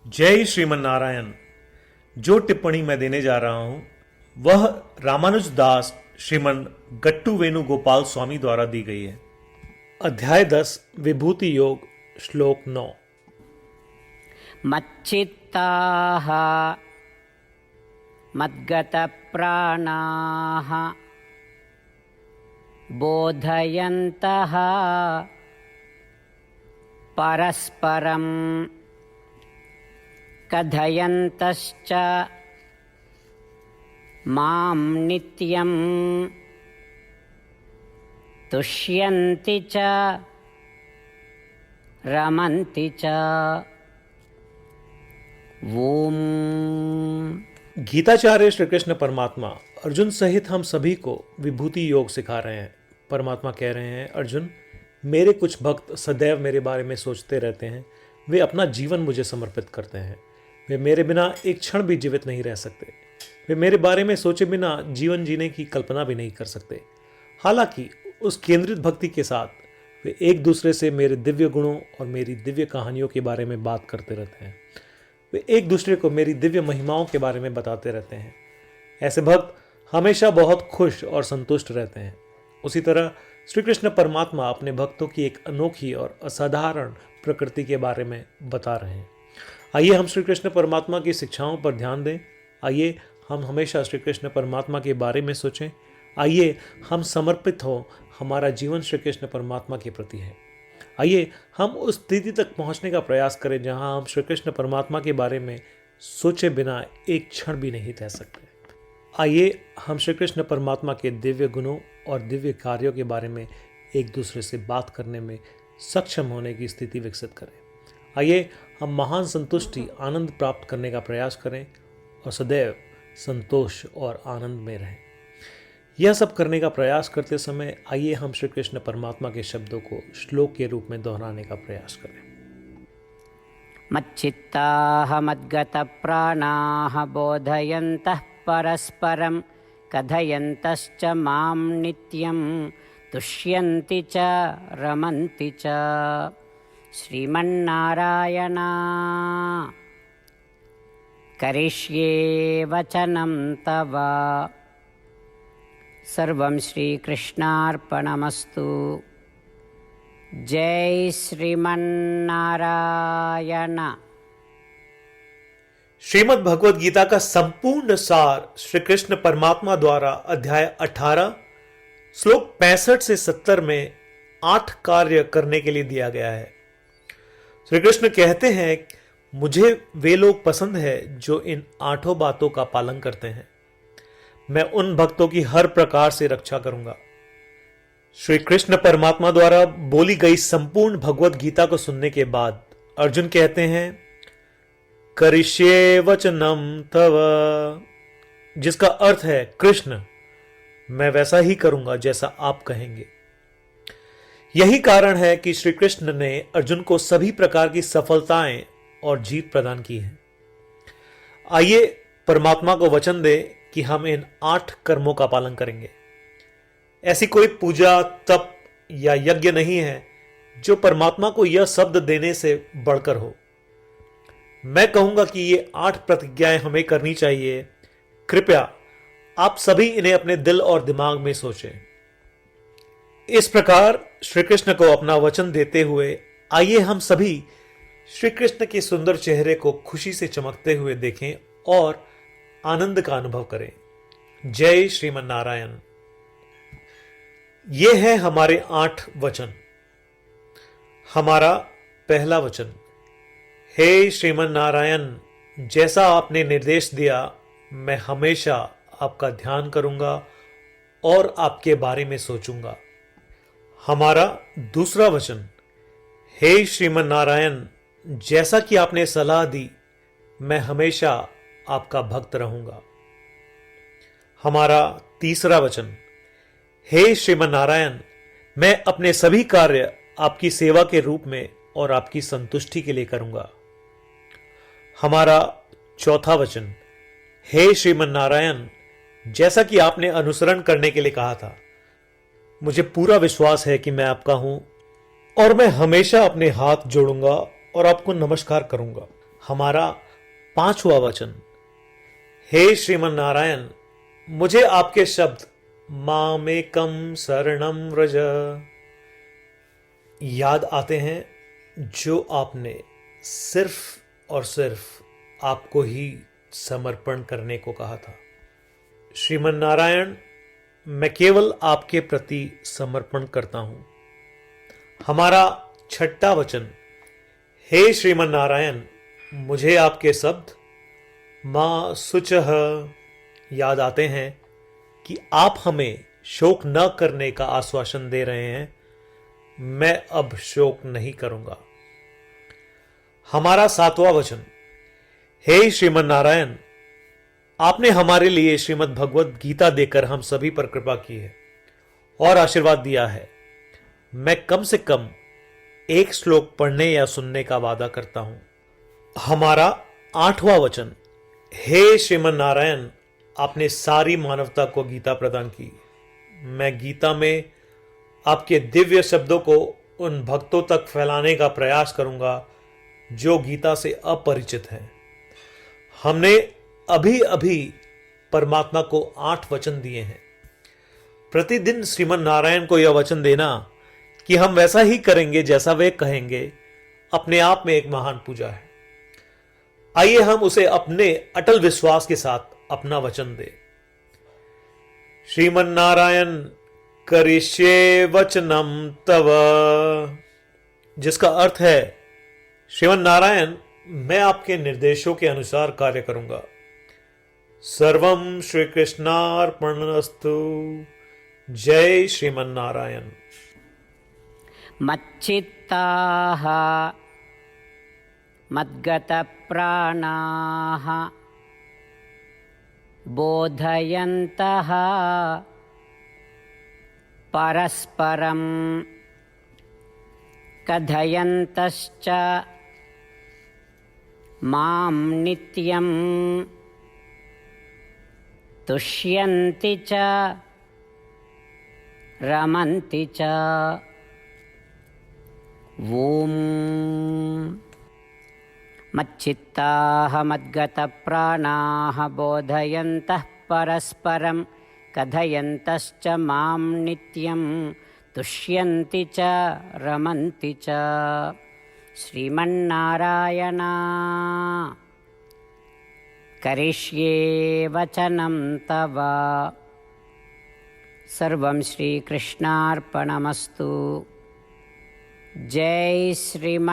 जय श्रीमन नारायण। जो टिप्पणी मैं देने जा रहा हूं वह रामानुज दास श्रीमन गट्टू वेणुगोपाल स्वामी द्वारा दी गई है। अध्याय 10 विभूति योग श्लोक 9। मच्चित्ताः मद्गतप्राणाः बोधयन्तः परस्परं कथयन्तश्च मां नित्यं तुष्यन्ति च रमन्ति च। ओम। गीताचार्य श्री कृष्ण परमात्मा अर्जुन सहित हम सभी को विभूति योग सिखा रहे हैं। परमात्मा कह रहे हैं, अर्जुन, मेरे कुछ भक्त सदैव मेरे बारे में सोचते रहते हैं। वे अपना जीवन मुझे समर्पित करते हैं। वे मेरे बिना एक क्षण भी जीवित नहीं रह सकते। वे मेरे बारे में सोचे बिना जीवन जीने की कल्पना भी नहीं कर सकते। हालांकि उस केंद्रित भक्ति के साथ वे एक दूसरे से मेरे दिव्य गुणों और मेरी दिव्य कहानियों के बारे में बात करते रहते हैं। वे एक दूसरे को मेरी दिव्य महिमाओं के बारे में बताते रहते हैं। ऐसे भक्त हमेशा बहुत खुश और संतुष्ट रहते हैं। उसी तरह श्री कृष्ण परमात्मा अपने भक्तों की एक अनोखी और असाधारण प्रकृति के बारे में बता रहे हैं। आइए हम श्री कृष्ण परमात्मा की शिक्षाओं पर ध्यान दें। आइए हम हमेशा श्री कृष्ण परमात्मा के बारे में सोचें। आइए हम समर्पित हों। हमारा जीवन श्री कृष्ण परमात्मा के प्रति है। आइए हम उस स्थिति तक पहुंचने का प्रयास करें जहां हम श्री कृष्ण परमात्मा के बारे में सोचे बिना एक क्षण भी नहीं रह सकते। आइए हम श्री कृष्ण परमात्मा के दिव्य गुणों और दिव्य कार्यों के बारे में एक दूसरे से बात करने में सक्षम होने की स्थिति विकसित करें। आइए हम महान संतुष्टि आनंद प्राप्त करने का प्रयास करें और सदैव संतोष और आनंद में रहें। यह सब करने का प्रयास करते समय आइए हम श्री कृष्ण परमात्मा के शब्दों को श्लोक के रूप में दोहराने का प्रयास करें। मच्चित्ताः मद्गतप्राणाः बोधयन्तः परस्परं कथयन्तश्च मां नित्यं तुष्यन्ति च रमन्ति च। श्रीमन्नारायण करिष्ये वचनं तव। सर्वं श्रीकृष्णार्पणमस्तु। जय श्रीमन्नारायण। श्रीमद् भगवद गीता का संपूर्ण सार श्री कृष्ण परमात्मा द्वारा अध्याय 18 श्लोक 65 से 70 में 8 कार्य करने के लिए दिया गया है। श्री कृष्ण कहते हैं, मुझे वे लोग पसंद है जो इन 8 बातों का पालन करते हैं। मैं उन भक्तों की हर प्रकार से रक्षा करूंगा। श्री कृष्ण परमात्मा द्वारा बोली गई संपूर्ण भगवद गीता को सुनने के बाद अर्जुन कहते हैं, करिष्ये वचनम तव, जिसका अर्थ है, कृष्ण, मैं वैसा ही करूंगा जैसा आप कहेंगे। यही कारण है कि श्री कृष्ण ने अर्जुन को सभी प्रकार की सफलताएं और जीत प्रदान की है। आइए परमात्मा को वचन दे कि हम इन 8 कर्मों का पालन करेंगे। ऐसी कोई पूजा, तप या यज्ञ नहीं है जो परमात्मा को यह शब्द देने से बढ़कर हो। मैं कहूंगा कि ये 8 प्रतिज्ञाएं हमें करनी चाहिए। कृपया आप सभी इन्हें अपने दिल और दिमाग में सोचें। इस प्रकार श्री कृष्ण को अपना वचन देते हुए आइए हम सभी श्री कृष्ण के सुंदर चेहरे को खुशी से चमकते हुए देखें और आनंद का अनुभव करें। जय श्रीमन नारायण। ये है हमारे 8 वचन। हमारा पहला वचन, हे श्रीमन नारायण, जैसा आपने निर्देश दिया मैं हमेशा आपका ध्यान करूंगा और आपके बारे में सोचूंगा। हमारा दूसरा वचन, हे श्रीमन नारायण, जैसा कि आपने सलाह दी मैं हमेशा आपका भक्त रहूंगा। हमारा तीसरा वचन, हे श्रीमन नारायण, मैं अपने सभी कार्य आपकी सेवा के रूप में और आपकी संतुष्टि के लिए करूंगा। हमारा चौथा वचन, हे श्रीमन नारायण, जैसा कि आपने अनुसरण करने के लिए कहा था, मुझे पूरा विश्वास है कि मैं आपका हूं और मैं हमेशा अपने हाथ जोड़ूंगा और आपको नमस्कार करूंगा। हमारा 5वां वचन, हे श्रीमन नारायण, मुझे आपके शब्द मामेकम शरणम व्रज याद आते हैं, जो आपने सिर्फ और सिर्फ आपको ही समर्पण करने को कहा था। श्रीमन नारायण, मैं केवल आपके प्रति समर्पण करता हूं। हमारा 6वां वचन, हे श्रीमन नारायण, मुझे आपके शब्द मां शुचः याद आते हैं कि आप हमें शोक न करने का आश्वासन दे रहे हैं। मैं अब शोक नहीं करूंगा। हमारा 7वां वचन, हे श्रीमन नारायण, आपने हमारे लिए श्रीमद् भगवद गीता देकर हम सभी पर कृपा की है और आशीर्वाद दिया है। मैं कम से कम एक श्लोक पढ़ने या सुनने का वादा करता हूं। हमारा 8वां वचन, हे श्रीमन नारायण, आपने सारी मानवता को गीता प्रदान की। मैं गीता में आपके दिव्य शब्दों को उन भक्तों तक फैलाने का प्रयास करूंगा जो गीता से अपरिचित हैं। हमने अभी अभी परमात्मा को 8 वचन दिए हैं। प्रतिदिन श्रीमन नारायण को यह वचन देना कि हम वैसा ही करेंगे जैसा वे कहेंगे, अपने आप में एक महान पूजा है। आइए हम उसे अपने अटल विश्वास के साथ अपना वचन दें। श्रीमन नारायण करिष्ये वचनम तव, जिसका अर्थ है, श्रीमन नारायण, मैं आपके निर्देशों के अनुसार कार्य करूंगा। सर्वम श्री कृष्णार्पणमस्तु। जय श्रीमन नारायण। मच्चित्ताः मद्गतप्राणाः बोधयन्तः परस्परं कथयन्तश्च मां नित्यं तुष्यन्ति च रमन्ति च। ॐ मच्चित्ताः मद्गतप्राणाः बोधयन्तः परस्परं कथयन्तश्च मां नित्यं तुष्यन्ति च रमन्ति च। श्रीमन्नारायण करिष्ये वचनं तव। सर्वं श्रीकृष्णार्पणमस्तु। जय श्रीमन्नारायण।